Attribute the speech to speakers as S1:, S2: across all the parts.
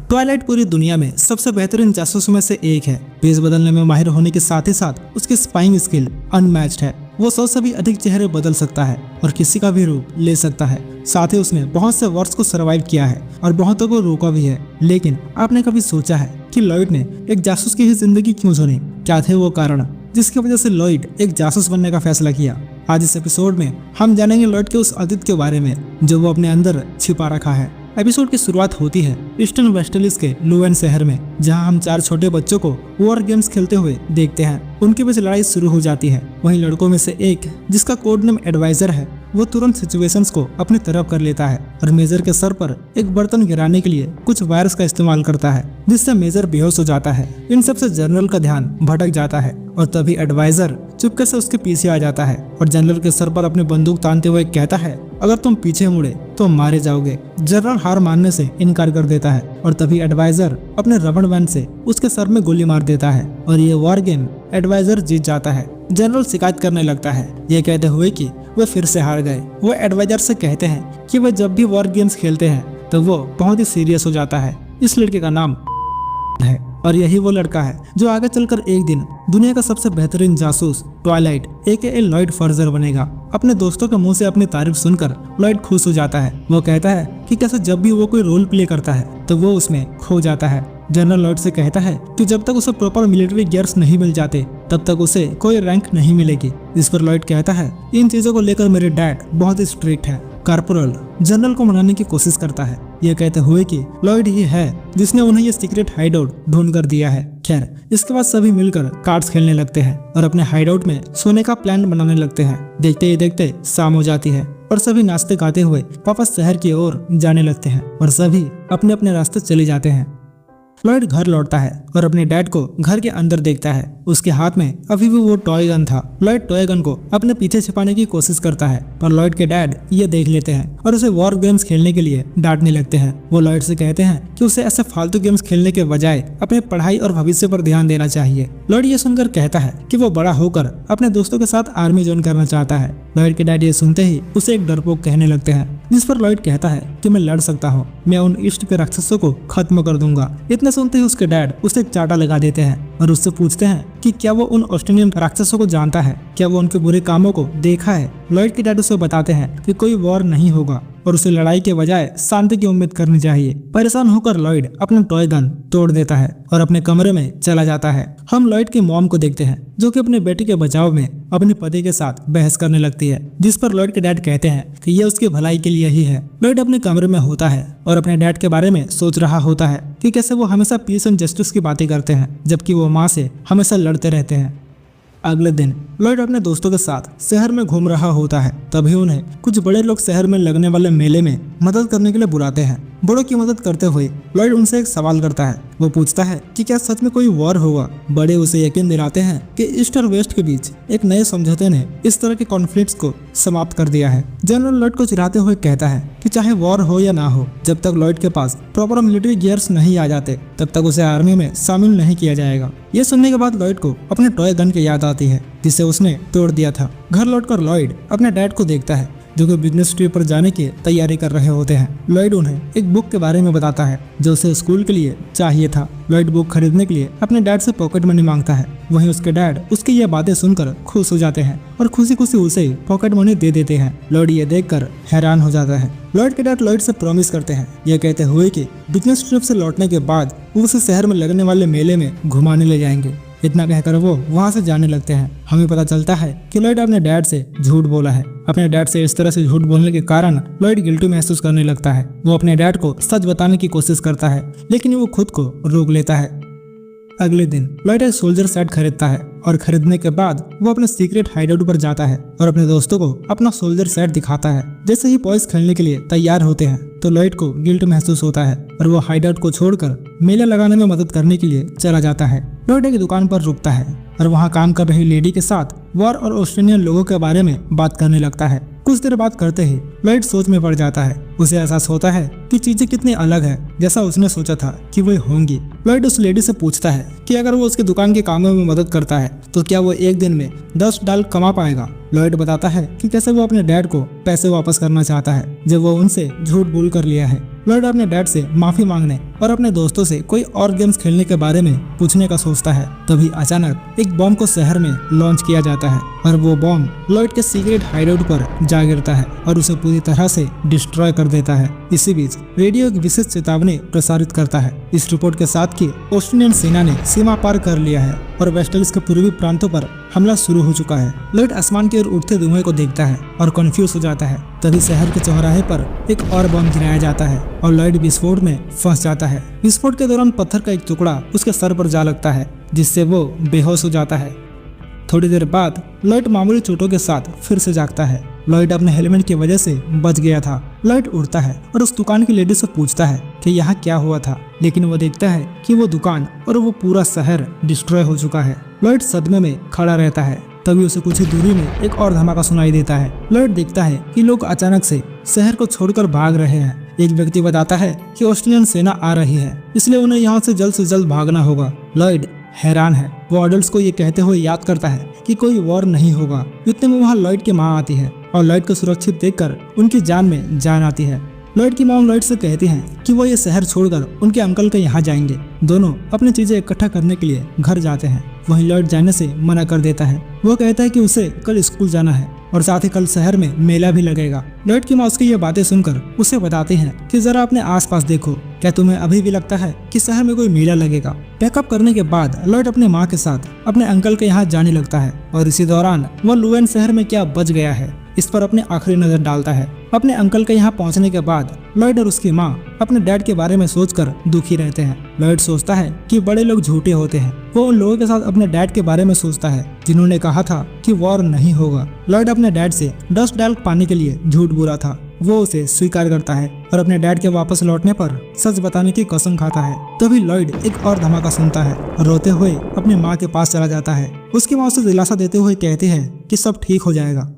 S1: Twilight पूरी दुनिया में सबसे बेहतरीन जासूसों में से एक है। भेष बदलने में माहिर होने के साथ ही साथ उसकी स्पाइंग स्किल अनमैच्ड है। वो 100 से भी अधिक चेहरे बदल सकता है और किसी का भी रूप ले सकता है। साथ ही उसने बहुत से वॉर्स को सर्वाइव किया है और बहुतों को रोका भी है। लेकिन आपने कभी सोचा है कि लॉयड ने एक जासूस की ही जिंदगी क्यों चुनी? क्या थे वो कारण जिसकी वजह से लॉयड एक जासूस बनने का फैसला किया? आज इस एपिसोड में हम जानेंगे लॉयड के उस अतीत के बारे में जो वो अपने अंदर छिपा रखा है। एपिसोड की शुरुआत होती है ईस्टर्न वेस्टलिस के लुवेन शहर में, जहां हम 4 छोटे बच्चों को वॉर गेम्स खेलते हुए देखते हैं। उनके बीच लड़ाई शुरू हो जाती है। वहीं लड़कों में से एक, जिसका कोड नेम एडवाइजर है, वो तुरंत सिचुएशंस को अपनी तरफ कर लेता है और मेजर के सर पर एक बर्तन गिराने के लिए कुछ वायरस का इस्तेमाल करता है, जिससे मेजर बेहोश हो जाता है। इन सबसे जनरल का ध्यान भटक जाता है और तभी एडवाइजर चुपके से उसके पीछे आ जाता है और जनरल के सर पर अपनी बंदूक तानते हुए कहता है, अगर तुम पीछे मुड़े तो मारे जाओगे। जनरल हार मानने से इनकार कर देता है और तभी एडवाइजर अपने रबड़ बैंड से उसके सर में गोली मार देता है और ये वॉर गेम एडवाइजर जीत जाता है। जनरल शिकायत करने लगता है, ये कहते हुए कि वे फिर से हार गए। वो एडवाइजर से कहते हैं कि वे जब भी वॉर गेम्स खेलते हैं तो वो बहुत ही सीरियस हो जाता है। इस लड़के का नाम है और यही वो लड़का है जो आगे चलकर एक दिन दुनिया का सबसे बेहतरीन जासूस ट्वाइलाइट AKA लॉयड फर्जर बनेगा। अपने दोस्तों के मुंह से अपनी तारीफ सुनकर लॉयड खुश हो जाता है। वो कहता है कि कैसे जब भी वो कोई रोल प्ले करता है तो वो उसमें खो जाता है। जनरल लॉयड से कहता है कि जब तक उसे प्रॉपर मिलिट्री गियर्स नहीं मिल जाते तब तक उसे कोई रैंक नहीं मिलेगी। इस पर लॉयड कहता है, इन चीजों को लेकर मेरे डैड बहुत स्ट्रिक्ट है। कॉर्पोरल जनरल को मनाने की कोशिश करता है, यह कहते हुए कि लॉयड ही है जिसने उन्हें ये सीक्रेट हाइडआउट ढूंढ कर दिया है। खैर, इसके बाद सभी मिलकर कार्ड्स खेलने लगते हैं और अपने हाइडआउट में सोने का प्लान बनाने लगते हैं। देखते ही देखते शाम हो जाती है और सभी नाचते गाते हुए वापस शहर की ओर जाने लगते हैं और सभी अपने अपने रास्ते चले जाते हैं। लॉयड घर लौटता है और अपने डैड को घर के अंदर देखता है। उसके हाथ में अभी भी वो टॉय गन था। लॉयड टॉय गन को अपने पीछे छिपाने की कोशिश करता है पर लॉयड के डैड ये देख लेते हैं और उसे वॉर गेम्स खेलने के लिए डांटने लगते हैं। वो लॉयड से कहते हैं कि उसे ऐसे फालतू गेम्स खेलने के बजाय अपने पढ़ाई और भविष्य पर ध्यान देना चाहिए। लॉयड ये सुनकर कहता है कि वो बड़ा होकर अपने दोस्तों के साथ आर्मी ज्वाइन करना चाहता है। लॉयड के डैड ये सुनते ही उसे एक डरपोक कहने लगते हैं, जिस पर लॉयड कहता है कि मैं लड़ सकता हूँ, मैं उन ईस्ट के राक्षसों को खत्म कर दूंगा। इतने सुनते ही उसके डैड उसे एक चाटा लगा देते हैं और उससे पूछते हैं कि क्या वो उन ऑस्ट्रेलियन राक्षसों को जानता है, क्या वो उनके बुरे कामों को देखा है। लॉयड के डैड उसे बताते हैं कि कोई वॉर नहीं होगा और उसे लड़ाई के बजाय शांति की उम्मीद करनी चाहिए। परेशान होकर लॉयड अपना टॉय गन तोड़ देता है और अपने कमरे में चला जाता है। हम लॉयड की मॉम को देखते हैं जो कि अपने बेटे के बचाव में अपने पति के साथ बहस करने लगती है, जिस पर लॉयड के डैड कहते हैं कि यह उसकी भलाई के लिए ही है। लॉयड अपने कमरे में होता है और अपने डैड के बारे में सोच रहा होता है कि कैसे वो हमेशा पीस एंड जस्टिस की बातें करते हैं जबकि वो माँ से हमेशा लड़ते रहते हैं। अगले दिन लॉयड अपने दोस्तों के साथ शहर में घूम रहा होता है। तभी उन्हें कुछ बड़े लोग शहर में लगने वाले मेले में मदद करने के लिए बुलाते हैं। बड़ों की मदद करते हुए लॉयड उनसे एक सवाल करता है। वो पूछता है कि क्या सच में कोई वॉर होगा। बड़े उसे यकीन दिलाते हैं कि ईस्ट और वेस्ट के बीच एक नए समझौते ने इस तरह के कॉन्फ्लिक्ट्स को समाप्त कर दिया है। जनरल लॉयड को चिढ़ाते हुए कहता है कि चाहे वॉर हो या ना हो, जब तक लॉयड के पास प्रॉपर मिलिट्री गियर्स नहीं आ जाते तब तक उसे आर्मी में शामिल नहीं किया जाएगा। ये सुनने के बाद लॉयड को अपने टॉय गन की याद आती है जिसे उसने तोड़ दिया था। घर लौटकर लॉयड अपने डैड को देखता है जो कि बिजनेस ट्रिप पर जाने की तैयारी कर रहे होते हैं। लॉयड उन्हें एक बुक के बारे में बताता है जो उसे स्कूल के लिए चाहिए था। लॉयड बुक खरीदने के लिए अपने डैड से पॉकेट मनी मांगता है। वहीं उसके डैड उसकी ये बातें सुनकर खुश हो जाते हैं और खुशी खुशी उसे पॉकेट मनी दे देते हैं। लॉयड ये देखकर हैरान हो जाता है। लॉयड के डैड लॉयड से प्रॉमिस करते हैं, यह कहते हुए कि बिजनेस ट्रिप से लौटने के बाद वो उसे शहर में लगने वाले मेले में घुमाने ले जाएंगे। इतना कहकर वो वहाँ से जाने लगते हैं। हमें पता चलता है कि लॉयड अपने डैड से झूठ बोला है। अपने डैड से इस तरह से झूठ बोलने के कारण लॉयड गिल्टी महसूस करने लगता है। वो अपने डैड को सच बताने की कोशिश करता है लेकिन वो खुद को रोक लेता है। अगले दिन लॉयड एक सोल्जर सेट खरीदता है और खरीदने के बाद वो अपने सीक्रेट हाइडआउट पर जाता है और अपने दोस्तों को अपना सोल्जर सेट दिखाता है। जैसे ही बॉयज खेलने के लिए तैयार होते हैं तो लॉयड को गिल्ट महसूस होता है और वो हाइडआउट को छोड़कर मेला लगाने में मदद करने के लिए चला जाता है। लॉयड एक दुकान पर रुकता है और वहाँ काम कर रही लेडी के साथ वॉर और ऑस्ट्रेलियन लोगों के बारे में बात करने लगता है। कुछ देर बात करते ही लॉयड सोच में पड़ जाता है। उसे एहसास होता है कि चीजें कितनी अलग है जैसा उसने सोचा था कि वो होंगी। लॉयड उस लेडी से पूछता है कि अगर वो उसकी दुकान के कामों में मदद करता है तो क्या वो एक दिन में $10 कमा पाएगा। लॉयड बताता है कि कैसे वो अपने डैड को पैसे वापस करना चाहता है जब वो उनसे झूठ बोल कर लिया है। लॉयड अपने डैड से माफी मांगने और अपने दोस्तों से कोई और गेम्स खेलने के बारे में पूछने का सोचता है। तभी अचानक एक बॉम्ब को शहर में लॉन्च किया जाता है और वो बॉम्ब लॉयड के सीक्रेट हाइडआउट पर जा गिरता है और उसे पूरी तरह से डिस्ट्रॉय कर देता है। इसी बीच रेडियो एक विशेष चेतावनी प्रसारित करता है इस रिपोर्ट के साथ कि ऑस्ट्रेलियन सेना ने सीमा पार कर लिया है और वेस्टलिस के पूर्वी प्रांतों पर हमला शुरू हो चुका है। लॉयड आसमान की ओर उठते धुएं को देखता है और कंफ्यूज हो जाता है। तभी शहर के चौराहे पर एक और बम गिराया जाता है और लॉयड विस्फोट में फंस जाता है। विस्फोट के दौरान पत्थर का एक टुकड़ा उसके सर पर जा लगता है जिससे वो बेहोश हो जाता है। थोड़ी देर बाद लॉयड मामूली चोटों के साथ फिर से जागता है। लॉयड अपने हेलमेट की वजह से बच गया था। लॉयड उड़ता है और उस दुकान की लेडी से पूछता है कि यहाँ क्या हुआ था, लेकिन वो देखता है कि वो दुकान और वो पूरा शहर डिस्ट्रॉय हो चुका है। लॉयड सदमे में खड़ा रहता है। तभी उसे कुछ ही दूरी में एक और धमाका सुनाई देता है। लॉयड देखता है कि लोग अचानक से शहर को छोड़कर भाग रहे हैं। एक व्यक्ति बताता है कि ऑस्ट्रेलियन सेना आ रही है, इसलिए उन्हें यहाँ से जल्द भागना होगा। लॉयड हैरान है। वो ऑर्डर्स को ये कहते हुए याद करता है कि कोई वॉर नहीं होगा। इतने में वहाँ लॉयड की माँ आती है और लॉयड को सुरक्षित देखकर उनकी जान में जान आती है। लॉयड की माँ लॉयड से कहती हैं कि वो ये शहर छोड़कर उनके अंकल के यहाँ जाएंगे। दोनों अपनी चीजें इकट्ठा करने के लिए घर जाते हैं। वहीं लॉयड जाने से मना कर देता है। वो कहता है कि उसे कल स्कूल जाना है और साथ ही कल शहर में मेला भी लगेगा। लॉयड की माँ उसकी ये बातें सुनकर उसे बताती हैं कि जरा अपने आसपास देखो, क्या तुम्हें अभी भी लगता है कि शहर में कोई मेला लगेगा? पैकअप करने के बाद लॉयड अपने माँ के साथ अपने अंकल के यहाँ जाने लगता है और इसी दौरान वो लुएन शहर में क्या बच गया है इस पर अपनी आखिरी नजर डालता है। अपने अंकल के यहाँ पहुँचने के बाद लॉयड और उसकी माँ अपने डैड के बारे में सोचकर दुखी रहते हैं। लॉयड सोचता है कि बड़े लोग झूठे होते हैं। वो उन लोगों के साथ अपने डैड के बारे में सोचता है जिन्होंने कहा था कि वॉर नहीं होगा। लॉयड अपने डैड से $10 पाने के लिए झूठ बोला था। वो उसे स्वीकार करता है और अपने डैड के वापस लौटने पर सच बताने की कसम खाता है। तभी लॉयड एक और धमाका सुनता है और रोते हुए अपनी माँ के पास चला जाता है। उसकी माँ उसे दिलासा देते हुए कहती है कि सब ठीक हो जाएगा।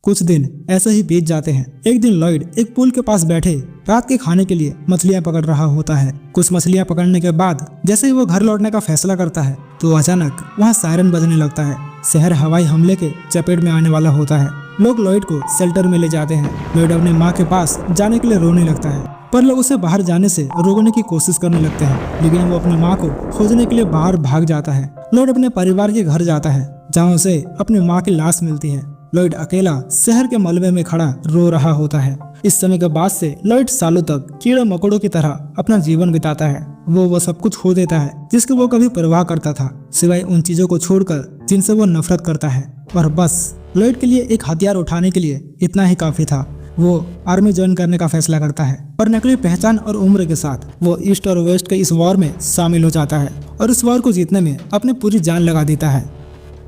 S1: कुछ दिन ऐसे ही बीत जाते हैं। एक दिन लॉयड एक पुल के पास बैठे रात के खाने के लिए मछलियां पकड़ रहा होता है। कुछ मछलियां पकड़ने के बाद जैसे ही वो घर लौटने का फैसला करता है तो अचानक वहाँ सायरन बजने लगता है। शहर हवाई हमले के चपेट में आने वाला होता है। लोग लॉयड को शेल्टर में ले जाते हैं। लॉयड अपने माँ के पास जाने के लिए रोने लगता है, पर लोग उसे बाहर जाने से रोकने की कोशिश करने लगते हैं, लेकिन वो अपनी माँ को खोजने के लिए बाहर भाग जाता है। लॉयड अपने परिवार के घर जाता है जहाँ उसे अपनी माँ की लाश मिलती है। लॉयड अकेला शहर के मलबे में खड़ा रो रहा होता है। इस समय के बाद से लॉयड सालों तक कीड़े मकोड़ों की तरह अपना जीवन बिताता है। वो सब कुछ खो देता है जिसकी वो कभी परवाह करता था, सिवाय उन चीजों को छोड़कर जिनसे वो नफरत करता है। और बस लॉयड के लिए एक हथियार उठाने के लिए इतना ही काफी था। वो आर्मी ज्वाइन करने का फैसला करता है और नकली पहचान और उम्र के साथ वो ईस्ट और वेस्ट के इस वॉर में शामिल हो जाता है और इस वॉर को जीतने में अपनी पूरी जान लगा देता है।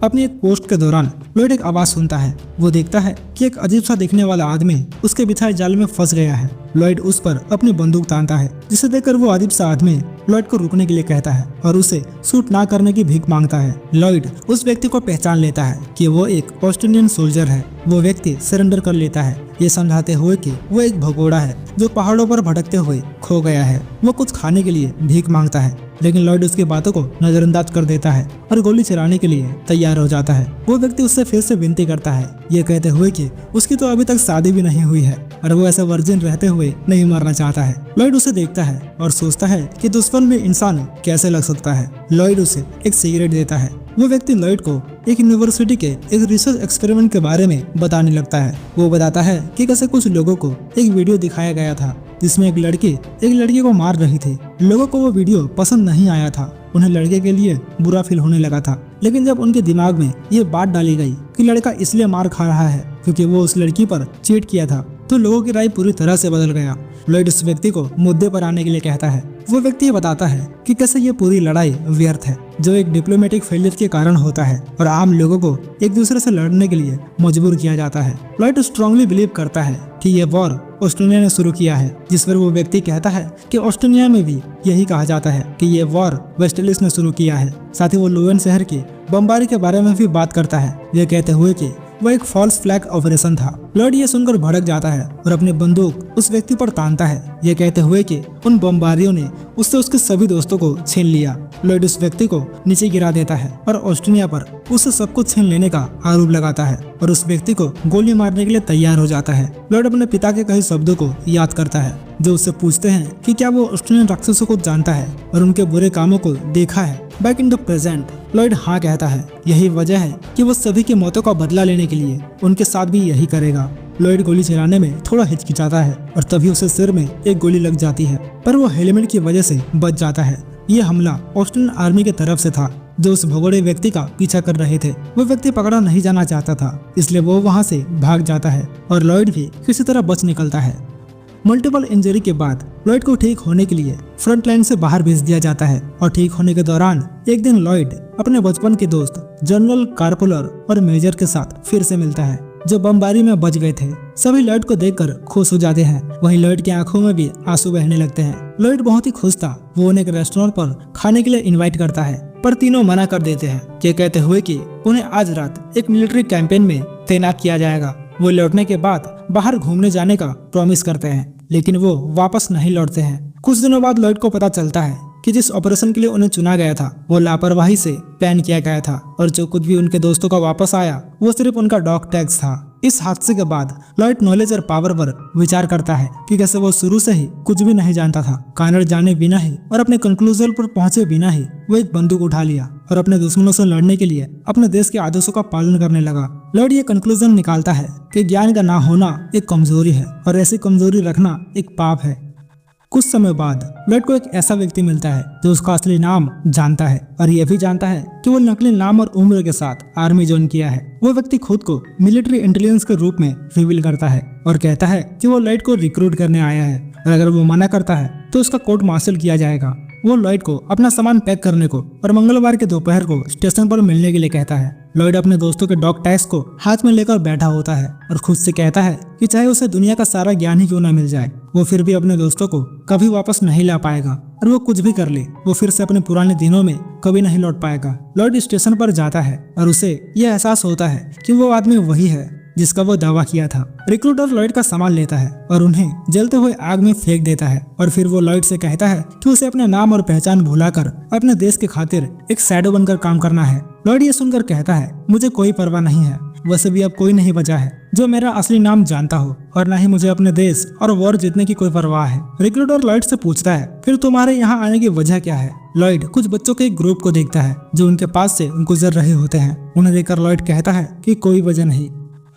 S1: अपनी एक पोस्ट के दौरान लॉयड एक आवाज सुनता है। वो देखता है कि एक अजीब सा दिखने वाला आदमी उसके बिछाए जाल में फंस गया है। लॉयड उस पर अपनी बंदूक तानता है, जिसे देखकर वो अजीब सा आदमी लॉयड को रुकने के लिए कहता है और उसे शूट ना करने की भीख मांगता है। लॉयड उस व्यक्ति को पहचान लेता है कि वो एक ऑस्ट्रेलियन सोल्जर है। वो व्यक्ति सरेंडर कर लेता है, ये समझाते हुए कि वो एक भगोड़ा है जो पहाड़ों पर भटकते हुए खो गया है। वो कुछ खाने के लिए भीख मांगता है, लेकिन लॉयड उसकी बातों को नजरअंदाज कर देता है और गोली चलाने के लिए तैयार हो जाता है। वो व्यक्ति उससे फिर से विनती करता है, ये कहते हुए कि उसकी तो अभी तक शादी भी नहीं हुई है और वो ऐसे वर्जिन रहते हुए नहीं मरना चाहता है। लॉयड उसे देखता है और सोचता है कि दुश्मन में इंसान कैसे लग सकता है। लॉयड उसे एक सिगरेट देता है। वो व्यक्ति लॉयड को एक यूनिवर्सिटी के एक रिसर्च एक्सपेरिमेंट के बारे में बताने लगता है। वो बताता है कि कैसे कुछ लोगों को एक वीडियो दिखाया गया था जिसमें एक लड़की को मार रही थी। लोगों को वो वीडियो पसंद नहीं आया था। उन्हें लड़के के लिए बुरा फील होने लगा था, लेकिन जब उनके दिमाग में ये बात डाली गई कि लड़का इसलिए मार खा रहा है क्योंकि वो उस लड़की पर चीट किया था, तो लोगों की राय पूरी तरह से बदल गया। लॉयड उस व्यक्ति को मुद्दे पर आने के लिए कहता है। वो व्यक्ति ये बताता है कि कैसे ये पूरी लड़ाई व्यर्थ है, जो एक डिप्लोमेटिक फेलियर के कारण होता है और आम लोगों को एक दूसरे से लड़ने के लिए मजबूर किया जाता है। लॉयड स्ट्रांगली बिलीव करता है कि ये वॉर ऑस्ट्रेलिया ने शुरू किया है, जिस पर वो व्यक्ति कहता है कि ऑस्ट्रेलिया में भी यही कहा जाता है कि ये वॉर वेस्टलिस ने शुरू किया है। साथ ही वो लुएन शहर की बमबारी के बारे में भी बात करता है, ये कहते हुए कि वो एक फॉल्स फ्लैग ऑपरेशन था। लॉयड ये सुनकर भड़क जाता है और अपनी बंदूक उस व्यक्ति पर तानता है, ये कहते हुए कि उन बमबारियों ने उससे उसके सभी दोस्तों को छीन लिया। लॉयड उस व्यक्ति को नीचे गिरा देता है और ऑस्ट्रेलिया पर उससे सब कुछ छीन लेने का आरोप लगाता है और उस व्यक्ति को गोली मारने के लिए तैयार हो जाता है। लॉयड अपने पिता के कई शब्दों को याद करता है जो उससे पूछते हैं कि क्या वो ऑस्ट्रेलियन राक्षसों को जानता है और उनके बुरे कामों को देखा है। Back in the present Lloyd हाँ कहता है। यही वजह है कि वो सभी की मौतों का बदला लेने के लिए उनके साथ भी यही करेगा। लॉयड गोली चलाने में थोड़ा हिचकिचाता है और तभी उसे सिर में एक गोली लग जाती है, पर वो हेलमेट की वजह से बच जाता है। ये हमला ऑस्ट्रेलियन आर्मी की तरफ से था जो उस भगोड़े व्यक्ति का पीछा कर रहे थे। वो व्यक्ति पकड़ा नहीं जाना चाहता था, इसलिए वो वहाँ से भाग जाता है और लॉयड भी किसी तरह बच निकलता है। मल्टीपल इंजरी के बाद लॉयड को ठीक होने के लिए फ्रंट लाइन से बाहर भेज दिया जाता है और ठीक होने के दौरान एक दिन लॉयड अपने बचपन के दोस्त जनरल कार्पोलर और मेजर के साथ फिर से मिलता है जो बमबारी में बच गए थे। सभी लॉयड को देखकर खुश हो जाते हैं। वहीं लॉयड की आंखों में भी आंसू बहने लगते हैं। लॉयड बहुत ही खुश था। वो उन्हें एक रेस्टोरेंट पर खाने के लिए इनवाइट करता है, पर तीनों मना कर देते हैं, ये कहते हुए कि उन्हें आज रात एक मिलिट्री कैंपेन में तैनात किया जाएगा। वो लौटने के बाद बाहर घूमने जाने का प्रॉमिस करते हैं, लेकिन वो वापस नहीं लौटते हैं। कुछ दिनों बाद लॉयड को पता चलता है कि जिस ऑपरेशन के लिए उन्हें चुना गया था वो लापरवाही से प्लान किया गया था और जो कुछ भी उनके दोस्तों का वापस आया वो सिर्फ उनका डॉग टैग्स था। इस हादसे के बाद लॉयड नॉलेज और पावर पर विचार करता है कि कैसे वो शुरू से ही कुछ भी नहीं जानता था। कानड़ जाने बिना ही और अपने कंक्लूजन पर पहुंचे बिना ही वो एक बंदूक उठा लिया और अपने दुश्मनों से लड़ने के लिए अपने देश के आदेशों का पालन करने लगा। लॉयड ये कंक्लूजन निकालता है कि ज्ञान का ना होना एक कमजोरी है और ऐसी कमजोरी रखना एक पाप है। कुछ समय बाद लॉयड को एक ऐसा व्यक्ति मिलता है जो उसका असली नाम जानता है और यह भी जानता है कि वो नकली नाम और उम्र के साथ आर्मी ज्वाइन किया है। वो व्यक्ति खुद को मिलिट्री इंटेलिजेंस के रूप में रिवील करता है और कहता है कि वो लॉयड को रिक्रूट करने आया है और अगर वो मना करता है तो उसका कोर्ट मार्शल किया जाएगा। वो लॉयड को अपना सामान पैक करने को और मंगलवार के दोपहर को स्टेशन पर मिलने के लिए कहता है। लॉयड अपने दोस्तों के डॉग टैग्स को हाथ में लेकर बैठा होता है और खुद से कहता है कि चाहे उसे दुनिया का सारा ज्ञान ही क्यों ना मिल जाए वो फिर भी अपने दोस्तों को कभी वापस नहीं ला पाएगा और वो कुछ भी कर ले वो फिर से अपने पुराने दिनों में कभी नहीं लौट पाएगा। लॉयड स्टेशन पर जाता है और उसे यह एहसास होता है कि वो आदमी वही है जिसका वो दावा किया था। रिक्रूटर लॉयड का सामान लेता है और उन्हें जलते हुए आग में फेंक देता है और फिर वो लॉयड से कहता है कि उसे अपने नाम और पहचान भुलाकर अपने देश के खातिर एक शैडो बनकर काम करना है। लॉयड ये सुनकर कहता है मुझे कोई परवाह नहीं है, वैसे भी अब कोई नहीं बचा है जो मेरा असली नाम जानता हो और न ही मुझे अपने देश और वॉर जीतने की कोई परवाह है। रिक्रूटर लॉयड से पूछता है फिर तुम्हारे यहाँ आने की वजह क्या है। लॉयड कुछ बच्चों के एक ग्रुप को देखता है जो उनके पास से गुजर रहे होते हैं। उन्हें देखकर लॉयड कहता है कि कोई वजह नहीं।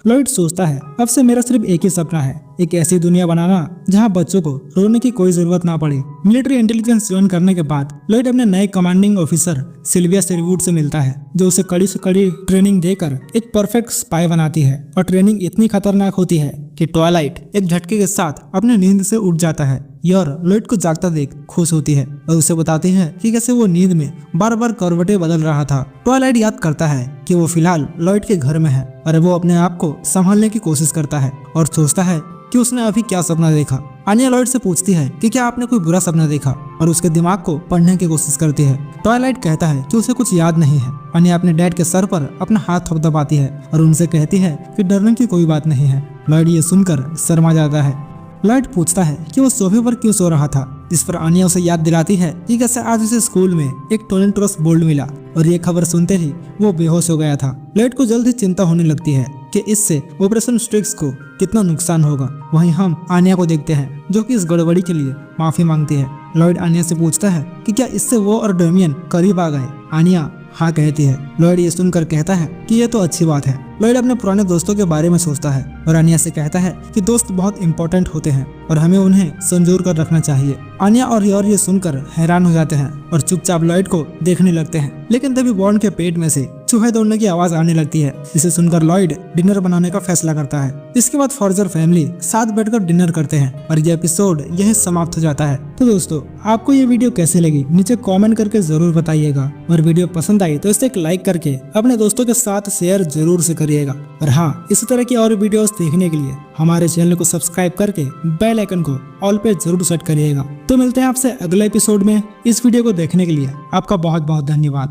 S1: लॉयड सोचता है अब से मेरा सिर्फ एक ही सपना है, एक ऐसी दुनिया बनाना जहां बच्चों को रोने की कोई जरूरत ना पड़े। मिलिट्री इंटेलिजेंस ज्वाइन करने के बाद लॉयड अपने नए कमांडिंग ऑफिसर सिल्विया शेरवुड से मिलता है जो उसे कड़ी से कड़ी ट्रेनिंग देकर एक परफेक्ट स्पाई बनाती है और ट्रेनिंग इतनी खतरनाक होती है कि ट्वाइलाइट एक झटके के साथ अपने नींद से उठ जाता है। यार लॉयड को जागता देख खुश होती है और उसे बताती है कि कैसे वो नींद में बार बार करवटें बदल रहा था। ट्वाइलाइट याद करता है कि वो फिलहाल लॉयड के घर में है और वो अपने आप को संभालने की कोशिश करता है और सोचता है कि उसने अभी क्या सपना देखा। आनिया लॉयड से पूछती है कि क्या आपने कोई बुरा सपना देखा और उसके दिमाग को पढ़ने की कोशिश करती है। ट्वाइलाइट कहता है कि उसे कुछ याद नहीं है। आनिया अपने डैड के सर पर अपना हाथ थपथपाती है और उनसे कहती है कि डरने की कोई बात नहीं है। लॉयड ये सुनकर शर्मा जाता है। लॉयड पूछता है कि वो सोफे पर क्यों सो रहा था, जिस पर आनिया उसे याद दिलाती है कि कैसे आज उसे स्कूल में एक टोरेंटोरस बोल्ट मिला और ये खबर सुनते ही वो बेहोश हो गया था। लॉयड को जल्द ही चिंता होने लगती है कि इससे ऑपरेशन स्ट्रिक्स को कितना नुकसान होगा। वहीं हम आनिया को देखते हैं जो कि इस गड़बड़ी के लिए माफी मांगती है। लॉयड आनिया से पूछता है कि क्या इससे वो और डेमियन करीब आ गए। आनिया हाँ कहती है। लॉयड ये सुनकर कहता है कि ये तो अच्छी बात है। लॉयड अपने पुराने दोस्तों के बारे में सोचता है और आनिया से कहता है कि दोस्त बहुत इंपॉर्टेंट होते हैं और हमें उन्हें संजोर कर रखना चाहिए। आनिया और योर ये सुनकर हैरान हो जाते हैं और चुपचाप लॉयड को देखने लगते हैं, लेकिन तभी बॉन्ड के पेट में से चूहे दौड़ने की आवाज आने लगती है, जिसे सुनकर लॉयड डिनर बनाने का फैसला करता है। इसके बाद फॉर्जर फैमिली साथ बैठकर डिनर करते हैं और ये एपिसोड यही समाप्त हो जाता है। तो दोस्तों आपको ये वीडियो कैसे लगी नीचे कमेंट करके जरूर बताइएगा और वीडियो पसंद आई तो इसे एक लाइक करके अपने दोस्तों के साथ शेयर जरूर से करिएगा। और हाँ, इसी तरह की और वीडियोस देखने के लिए हमारे चैनल को सब्सक्राइब करके बेल आइकन को ऑल पे जरूर सेट करिएगा। तो मिलते हैं आपसे अगले एपिसोड में। इस वीडियो को देखने के लिए आपका बहुत बहुत धन्यवाद।